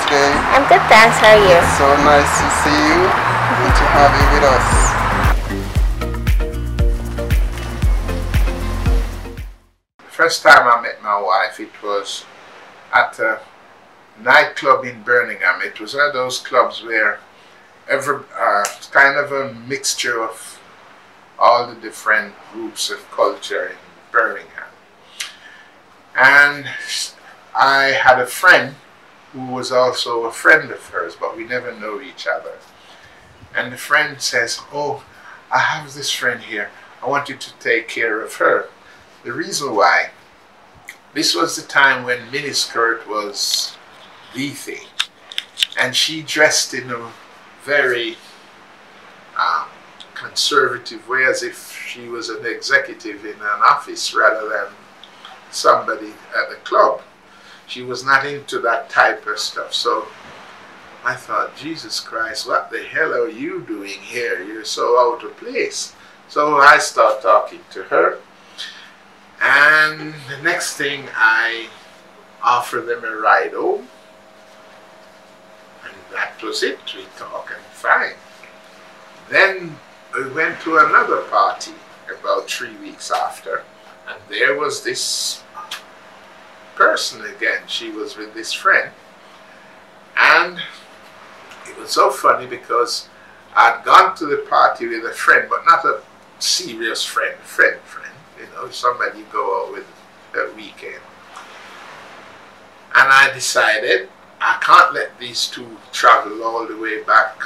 today? I'm good, thanks. How are you? It's so nice to see you. Good to have you with us. The first time I met my wife, it was at a nightclub in Birmingham. It was one of those clubs where kind of a mixture of all the different groups of culture in Birmingham. And I had a friend who was also a friend of hers, but we never know each other. And the friend says, "Oh, I have this friend here. I want you to take care of her." The reason why, this was the time when miniskirt was the thing. And she dressed in a very conservative way, as if she was an executive in an office rather than somebody at the club. She was not into that type of stuff. So I thought, Jesus Christ, what the hell are you doing here? You're so out of place. So I start talking to her, and the next thing I offer them a ride home, and that was it. We talked and fine. Then we went to another party about 3 weeks after, and there was this person again. She was with this friend, and it was so funny because I'd gone to the party with a friend, but not a serious friend, you know, somebody you go out with that weekend. And I decided I can't let these two travel all the way back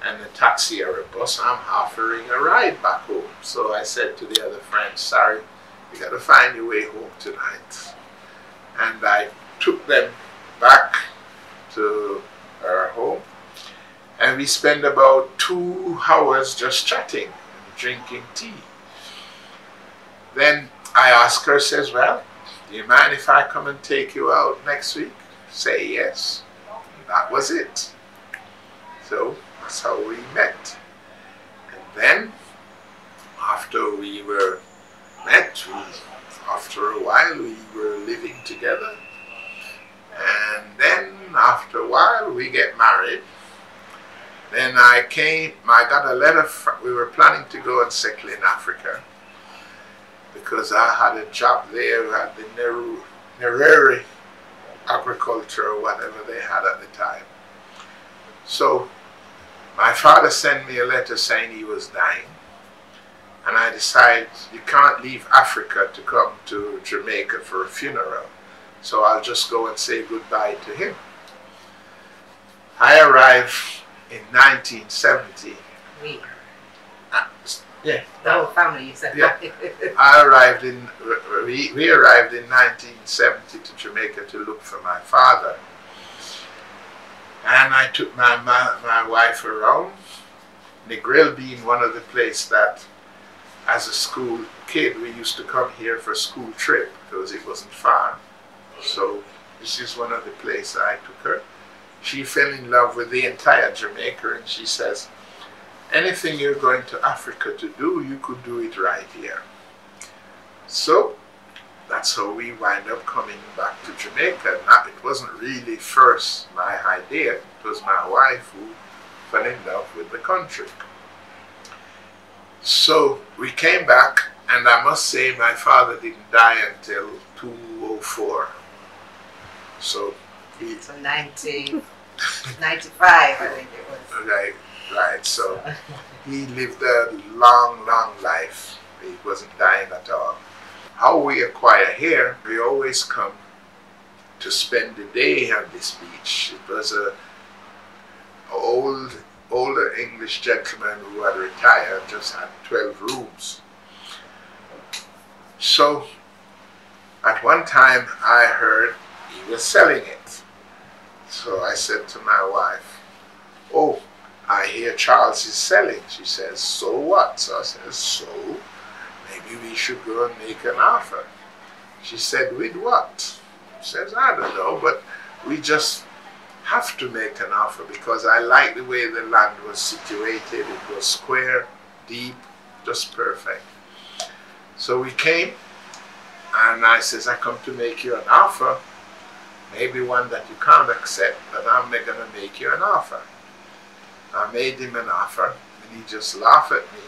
in a taxi or a bus. I'm offering a ride back home. So I said to the other friend, "Sorry, you got to find your way home tonight." And I took them back to our home, and we spent about 2 hours just chatting and drinking tea. Then I asked her, says, "Well, do you mind if I come and take you out next week?" Say yes. And that was it. So that's how we met. And then after we were met, after a while we were living together, and then after a while we get married. Then I got a letter we were planning to go and settle in Africa, because I had a job there at the Nereri agriculture or whatever they had at the time. So my father sent me a letter saying he was dying. And I decided, you can't leave Africa to come to Jamaica for a funeral. So I'll just go and say goodbye to him. I arrived in 1970. Yeah. The whole family, you said. Yeah. I arrived we arrived in 1970 to Jamaica to look for my father. And I took my wife around, Negril being one of the places that, as a school kid, we used to come here for a school trip because it wasn't far. So this is one of the places I took her. She fell in love with the entire Jamaica, and she says, "Anything you're going to Africa to do, you could do it right here." So that's how we wind up coming back to Jamaica. It wasn't really first my idea. It was my wife who fell in love with the country. So we came back, and I must say my father didn't die until 2004. So 1995, I think it was. Right. So he lived a long, long life. He wasn't dying at all. How we acquire here, we always come to spend the day on this beach. It was a older English gentleman who had retired, just had 12 rooms. So at one time I heard he was selling it. So I said to my wife, "Oh, I hear Charles is selling." She says, "So what?" So I said, "So maybe we should go and make an offer." She said, "With what?" She says, "I don't know, but we just have to make an offer because I like the way the land was situated. It was square, deep, just perfect." So we came, and I says, "I come to make you an offer." maybe one that you can't accept, but I'm going to make you an offer. I made him an offer, and he just laughed at me,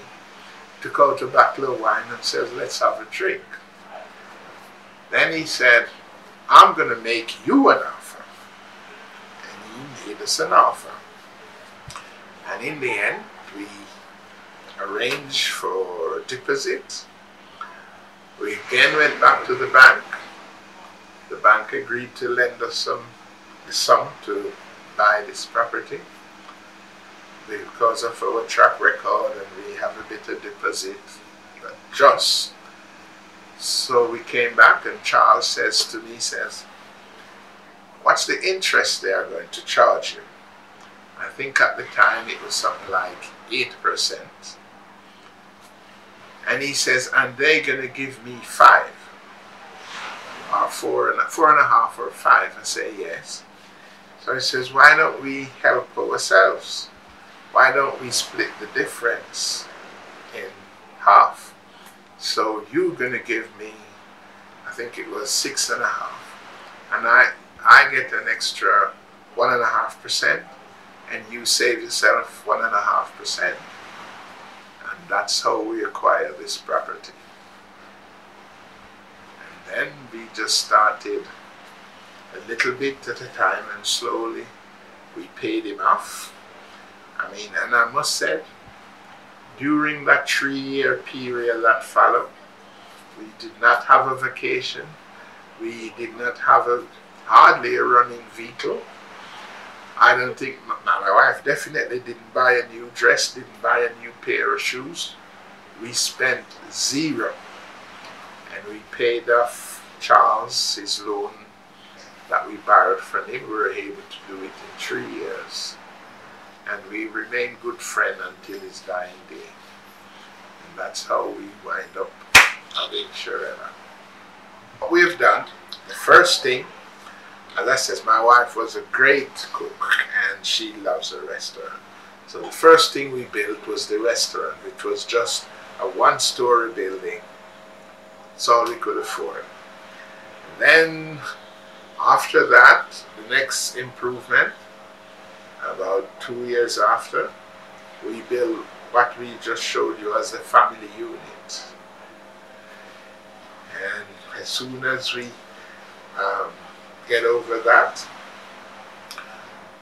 took out a bottle of wine and says, let's have a drink. Then he said, I'm going to make you an offer. And he made us an offer. And in the end, we arranged for deposit. We again went back to the bank. The bank agreed to lend us the sum to buy this property because of our track record, and we have a bit of deposit. Just so we came back, and Charles says to me, what's the interest they are going to charge you? I think at the time it was something like 8%. And he says, and they're going to give me 5 or 4.5 or 5. I say yes. So he says, why don't we help ourselves? Why don't we split the difference in half? So you're going to give me, I think it was 6.5, and I get an extra 1.5%, and you save yourself 1.5%. And that's how we acquire this property. And then we just started a little bit at a time, and slowly we paid him off. I mean, and I must say, during that 3-year period that followed, we did not have a vacation. We did not have hardly a running vehicle. I don't think, my wife definitely didn't buy a new dress, didn't buy a new pair of shoes. We spent 0. And we paid off Charles his loan that we borrowed from him. We were able to do it in 3 years. And we remained good friends until his dying day. And that's how we wind up having Charela. What we've done, the first thing, as I said, my wife was a great cook and she loves a restaurant. So the first thing we built was the restaurant, which was just a 1-story building. That's all we could afford. And then after that, the next improvement, about 2 years after, we built what we just showed you as a family unit. And as soon as we get over that,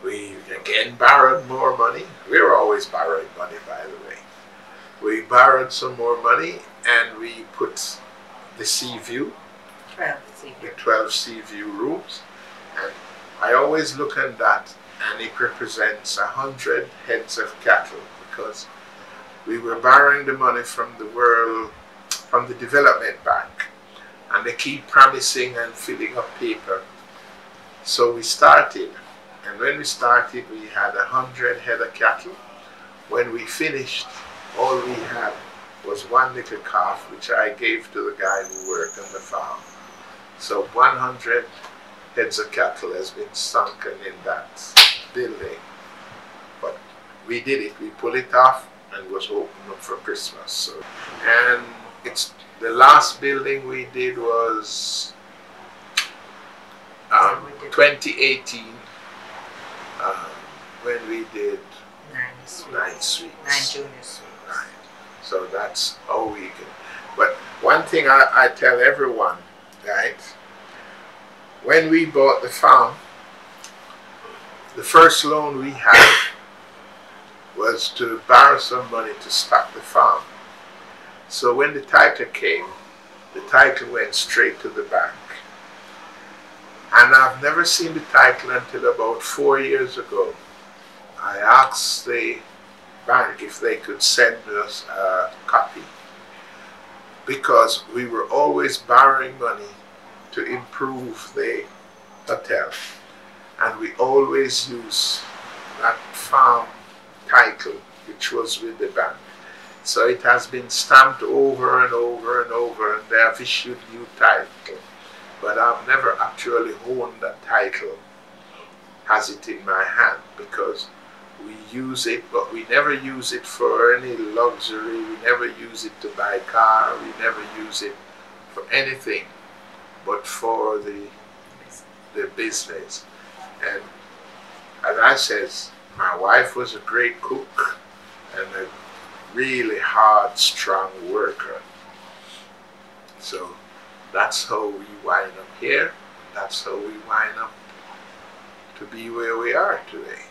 we again borrowed more money. We were always borrowing money, by the way. We borrowed some more money, and we put the sea view, the 12 sea view rooms. And I always look at that, and it represents 100 heads of cattle, because we were borrowing the money from the development bank, and they keep promising and filling up paper. So we started, and when we started, we had 100 head of cattle. When we finished, all we had was 1 little calf, which I gave to the guy who worked on the farm. So 100 heads of cattle has been sunken in that building. But we did it. We pulled it off and was opened up for Christmas. So, and it's the last building we did was 2018, when we did 9 suites. 9 junior suites. Right. So that's how we can. But one thing I tell everyone, right? When we bought the farm, the first loan we had was to borrow some money to stock the farm. So when the title came, the title went straight to the bank. And I've never seen the title until about 4 years ago. I asked the bank if they could send us a copy, because we were always borrowing money to improve the hotel, and we always use that farm title which was with the bank. So it has been stamped over and over and over, and they have issued new title, but I've never actually owned that title, has it in my hand, because we use it, but we never use it for any luxury. We never use it to buy a car. We never use it for anything but for the the business. And as I says, my wife was a great cook and a really hard, strong worker. So that's how we wind up here. That's how we wind up to be where we are today.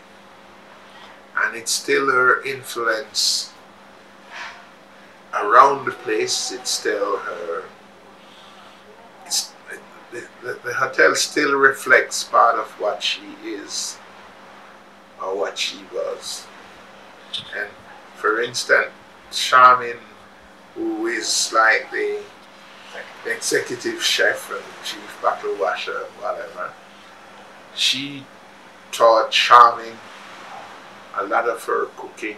And it's still her influence around the place. It's still her. The hotel still reflects part of what she is or what she was. And for instance, Charmin, who is like the executive chef and chief bottle washer and whatever, she taught Charmin a lot of her cooking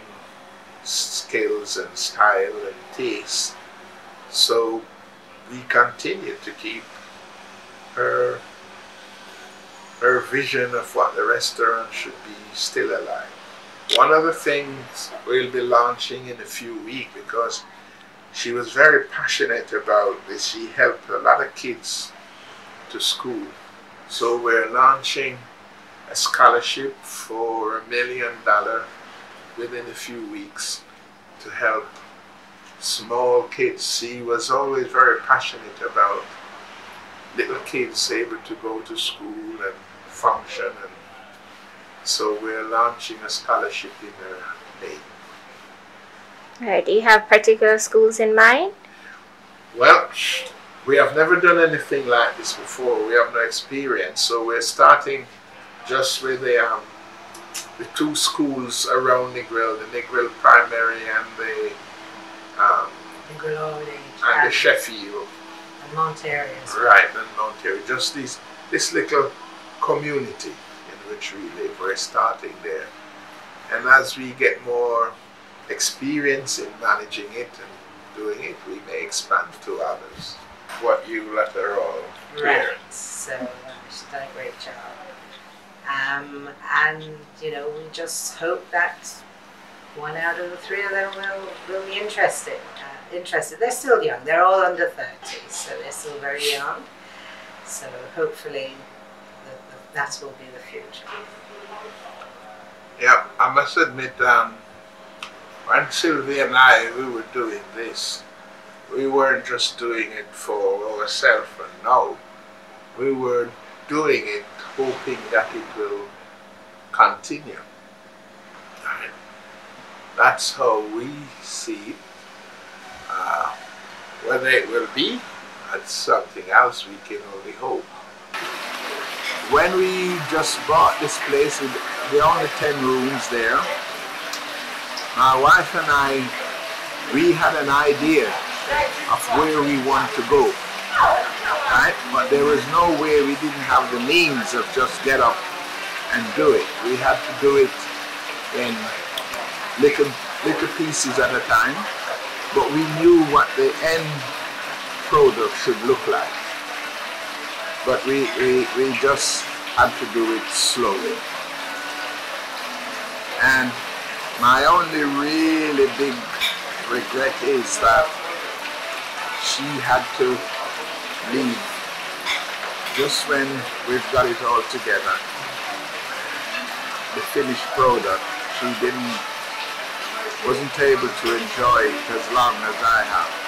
skills and style and taste. So we continue to keep her vision of what the restaurant should be still alive. One of the things we'll be launching in a few weeks, because she was very passionate about this. She helped a lot of kids to school. So we're launching a scholarship for $1 million within a few weeks to help small kids. She was always very passionate about little kids able to go to school and function, and so we're launching a scholarship in her name. Alright, do you have particular schools in mind? Well, we have never done anything like this before. We have no experience, so we're starting just with the 2 schools around Negril, the Negril Primary and the Sheffield. And Monterey. Right, and Monterey. Just this little community in which we live. We're starting there. And as we get more experience in managing it and doing it, we may expand to others. What you let her all hear. Right. So she's done a great job. And you know, we just hope that 1 out of the 3 of them will be interested. They're still young. They're all under 30, so they're still very young. So hopefully that will be the future. Yeah, I must admit, when Sylvie and I, we were doing this, we weren't just doing it for ourselves and now. We were doing it hoping that it will continue. Right? That's how we see it. Whether it will be, that's something else we can only hope. When we just bought this place, there are only 10 rooms there. My wife and I, we had an idea of where we want to go, right? But there was no way, we didn't have the means of just get up and do it. We had to do it in little pieces at a time, but we knew what the end product should look like. But we just had to do it slowly. And my only really big regret is that she had to leave just when we've got it all together. The finished product, she wasn't able to enjoy it as long as I have.